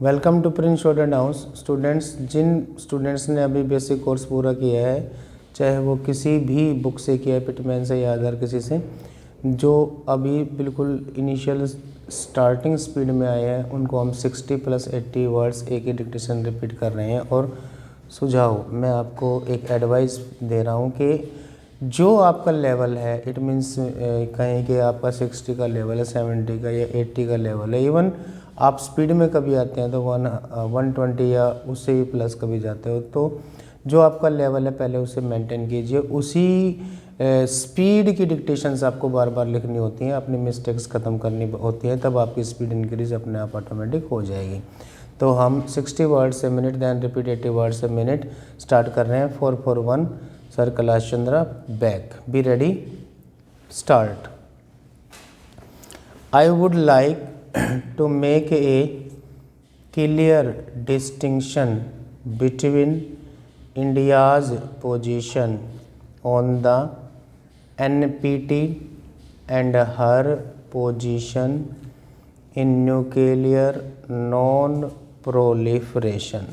Welcome to Prince student house. Students, जिन students ने अभी बेसिक कोर्स पूरा किया है, चाहे वो किसी भी बुक से किया है, पिटमैन से या अदर किसी से, जो अभी बिल्कुल इनिशियल स्टार्टिंग स्पीड में आए हैं, उनको हम 60 + 80 वर्ड्स एक ही डिक्टेशन रिपीट कर रहे हैं। और सुझाव, मैं आपको एक एडवाइस दे रहा हूँ कि जो आपका लेवल है, इट मीन्स कहें कि आपका 60 का लेवल है, 70 का या 80 का लेवल है, इवन आप स्पीड में कभी आते हैं तो 120 या उससे भी प्लस कभी जाते हो, तो जो आपका लेवल है पहले उसे मेंटेन कीजिए। उसी स्पीड की डिक्टेशंस आपको बार बार लिखनी होती हैं, अपनी मिस्टेक्स ख़त्म करनी होती हैं, तब आपकी स्पीड इंक्रीज अपने आप ऑटोमेटिक हो जाएगी। तो हम 60 words a minute then repeat 80 words a minute start कर रहे हैं। 441 sir Kailash Chandra back. Be ready, start. I would like to make a clear distinction between India's position on the NPT and her position in nuclear non-proliferation.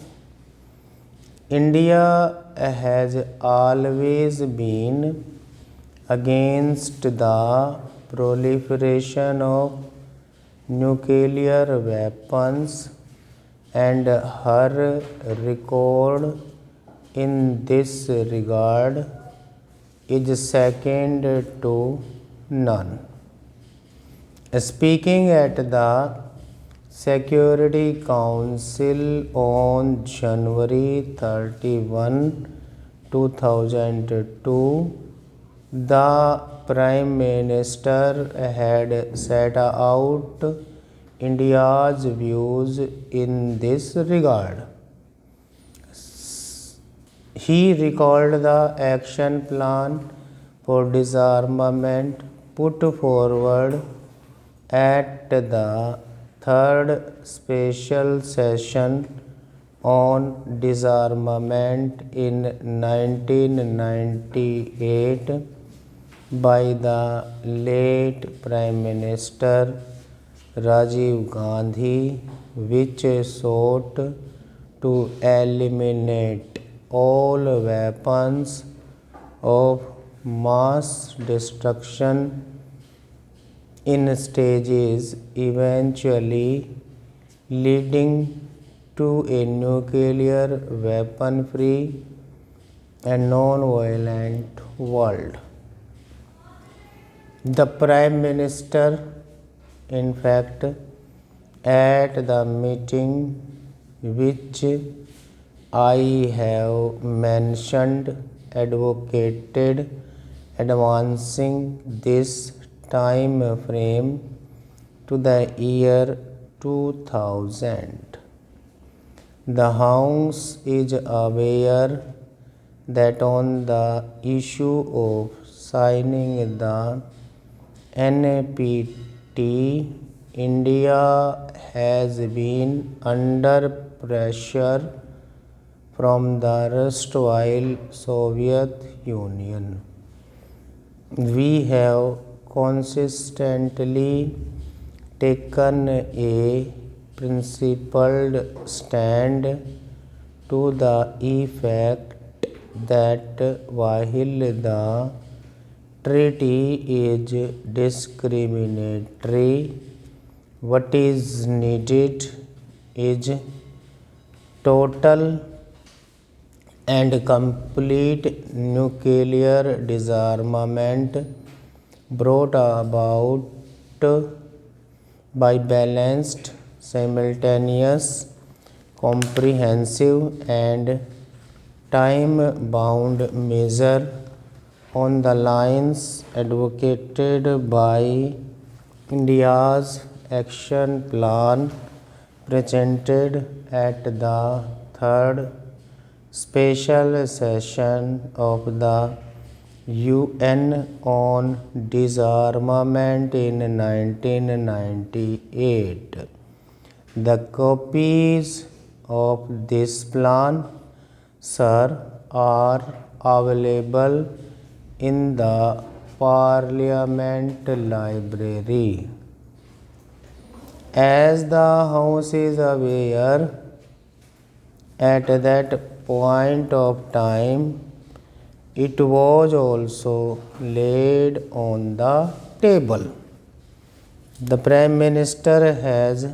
India has always been against the proliferation of nuclear weapons, and her record in this regard is second to none. Speaking at the Security Council on January 31, 2002, the Prime Minister had set out India's views in this regard. He recalled the action plan for disarmament put forward at the third special session on disarmament in 1998 by the late Prime Minister Rajiv Gandhi, which sought to eliminate all weapons of mass destruction in stages, eventually leading to a nuclear weapon-free and non-violent world. The Prime Minister, in fact, at the meeting which I have mentioned, advocated advancing this time frame to the year 2000. The House is aware that on the issue of signing the NPT, India has been under pressure from the erstwhile Soviet Union. We have consistently taken a principled stand to the effect that while the treaty is discriminatory, what is needed is total and complete nuclear disarmament brought about by balanced, simultaneous, comprehensive and time-bound measure on the lines advocated by India's action plan presented at the third special session of the UN on disarmament in 1998. The copies of this plan, sir, are available in the Parliament Library. As the House is aware, at that point of time, it was also laid on the table. The Prime Minister has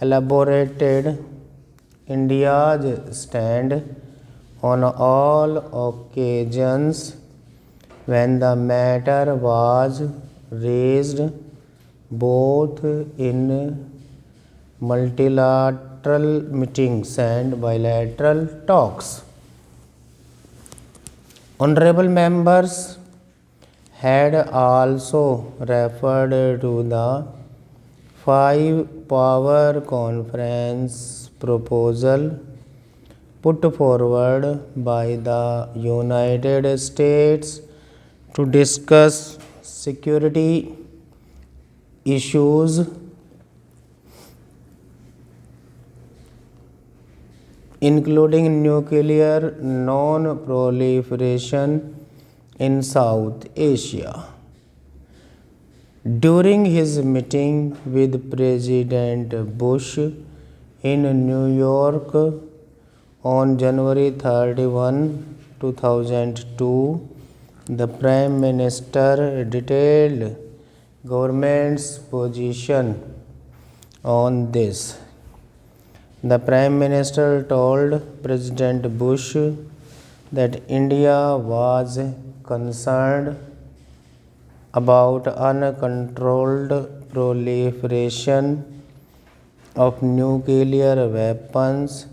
elaborated India's stand on all occasions when the matter was raised, both in multilateral meetings and bilateral talks. Honorable members had also referred to the 5-power conference proposal put forward by the United States to discuss security issues including nuclear non-proliferation in South Asia. During his meeting with President Bush in New York on January 31, 2002, the Prime Minister detailed government's position on this. The Prime Minister told President Bush that India was concerned about uncontrolled proliferation of nuclear weapons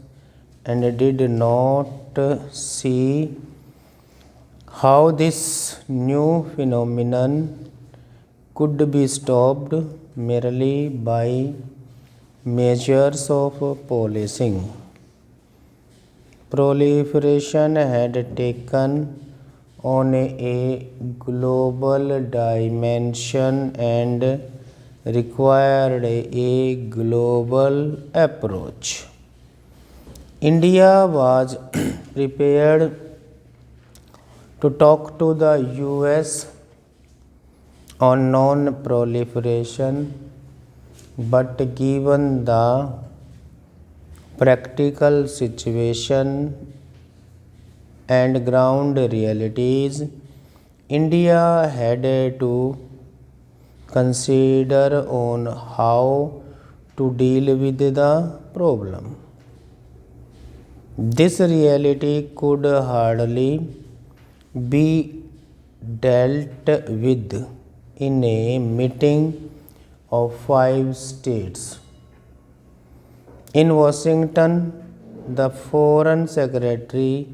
and did not see how this new phenomenon could be stopped merely by measures of policing. Proliferation had taken on a global dimension and required a global approach. India was prepared to talk to the US on non-proliferation, but given the practical situation and ground realities, India had to consider on how to deal with the problem. This reality could hardly be dealt with in a meeting of 5 states. In Washington, the Foreign Secretary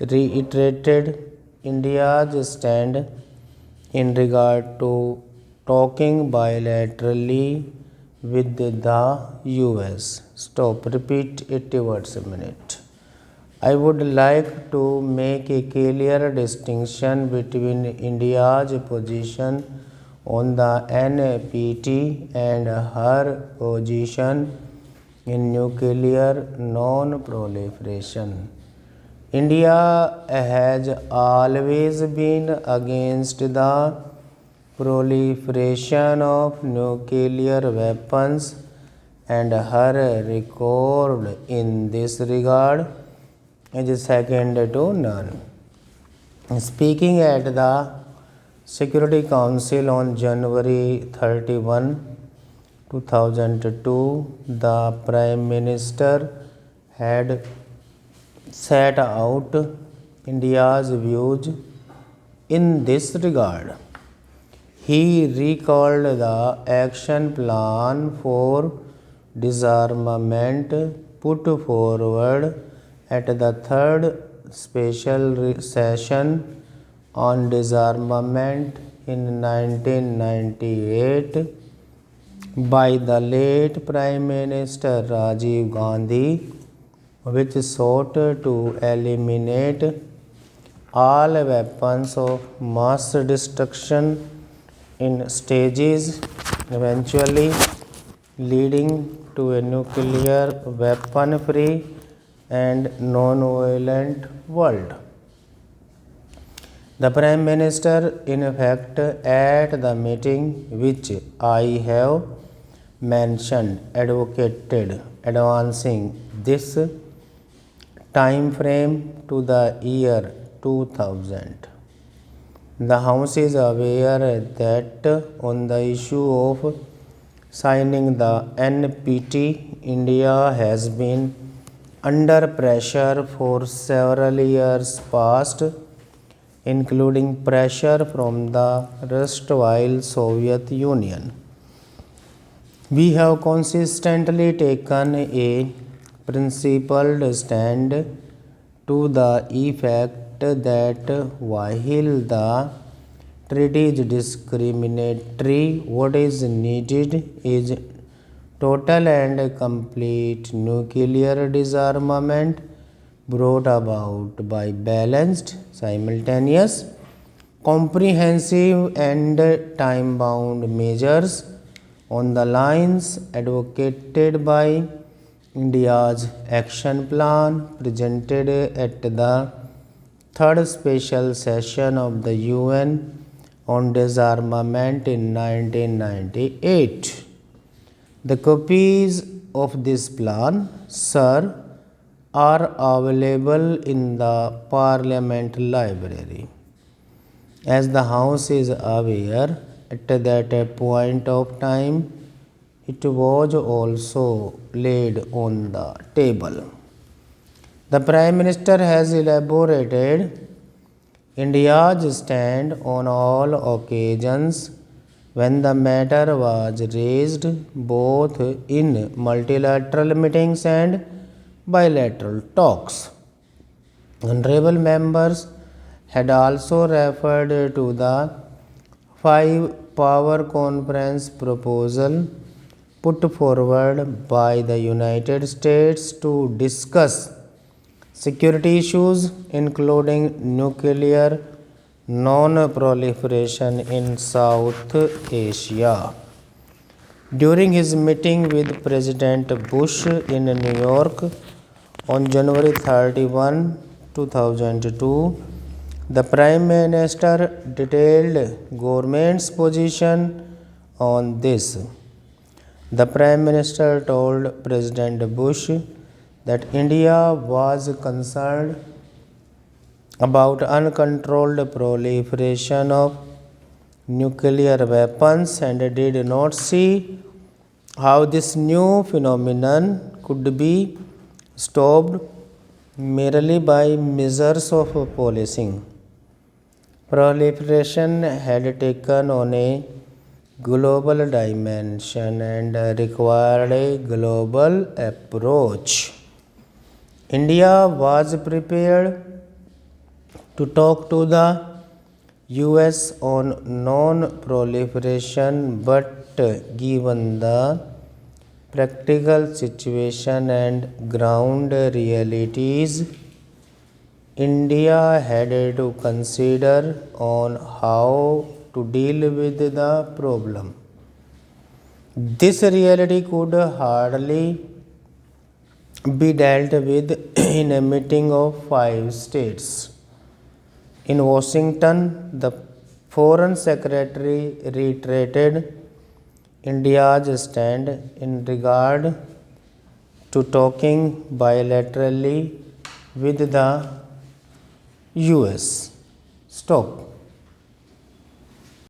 reiterated India's stand in regard to talking bilaterally with the US. Stop, repeat 80 words a minute. I would like to make a clear distinction between India's position on the NPT and her position in nuclear non-proliferation. India has always been against the proliferation of nuclear weapons, and her record in this regard is second to none. Speaking at the Security Council on January 31, 2002, the Prime Minister had set out India's views in this regard. He recalled the action plan for disarmament put forward at the third special session on disarmament in 1998 by the late Prime Minister Rajiv Gandhi, which sought to eliminate all weapons of mass destruction in stages, eventually leading to a nuclear weapon-free and non-violent world. The Prime Minister, in fact, at the meeting which I have mentioned, advocated advancing this time frame to the year 2000. The House is aware that on the issue of signing the NPT, India has been under pressure for several years past, including pressure from the erstwhile Soviet Union. We have consistently taken a principled stand to the effect that while the treaty is discriminatory, what is needed is total and complete nuclear disarmament brought about by balanced, simultaneous, comprehensive and time-bound measures on the lines advocated by India's action plan presented at the third special session of the UN on disarmament in 1998. The copies of this plan, sir, are available in the Parliament Library. As the House is aware, at that point of time, it was also laid on the table. The Prime Minister has elaborated India's stand on all occasions when the matter was raised, both in multilateral meetings and bilateral talks. Honorable members had also referred to the 5-power conference proposal put forward by the United States to discuss security issues, including nuclear non-proliferation in South Asia. During his meeting with President Bush in New York on January 31, 2002, the Prime Minister detailed government's position on this. The Prime Minister told President Bush that India was concerned about uncontrolled proliferation of nuclear weapons and did not see how this new phenomenon could be stopped merely by measures of policing. Proliferation had taken on a global dimension and required a global approach. India was prepared to talk to the US on non-proliferation, but given the practical situation and ground realities, India had to consider on how to deal with the problem. This reality could hardly be dealt with in a meeting of 5 states. In Washington, the Foreign Secretary reiterated India's stand in regard to talking bilaterally with the US. Stop.